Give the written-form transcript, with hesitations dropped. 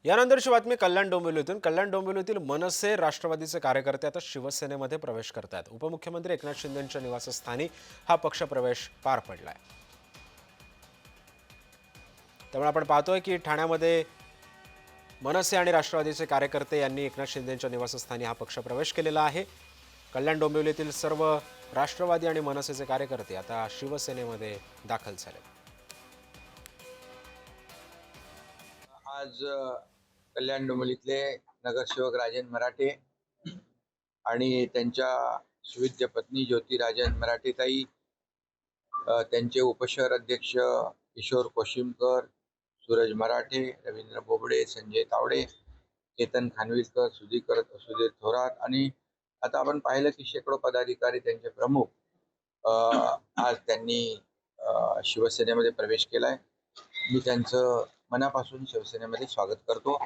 यानंतरची बातमी कल्याण डोंबिवलीतून. कल्याण डोंबिवलीतील मनसे राष्ट्रवादीचे कार्यकर्ते आता शिवसेनेमध्ये प्रवेश करतात. उपमुख्यमंत्री एकनाथ शिंदेंच्या निवासस्थानी हा पक्षप्रवेश पार पडलाय. त्यामुळे आपण पाहतोय की ठाण्यामध्ये मनसे आणि राष्ट्रवादीचे कार्यकर्ते यांनी एकनाथ शिंदेंच्या निवासस्थानी हा पक्षप्रवेश केलेला आहे. कल्याण डोंबिवलीतील सर्व राष्ट्रवादी आणि मनसेचे कार्यकर्ते आता शिवसेनेमध्ये दाखल झाले. आज कल्याण डोंबिवलीतले नगरसेवक राजन मराठे आणि त्यांच्या सुविद्य पत्नी ज्योती राजन मराठेताई, त्यांचे उपशहर अध्यक्ष किशोर कोशिमकर, सूरज मराठे, रवींद्र बोबडे, संजय तावडे, केतन खानविलकर, सुधीर थोरात आणि आता आपण पाहिलं की शेकडो पदाधिकारी, त्यांचे प्रमुख आज त्यांनी शिवसेनेमध्ये प्रवेश केलाय. मी त्यांचं मनापासून शिवसेनेमध्ये स्वागत करतो.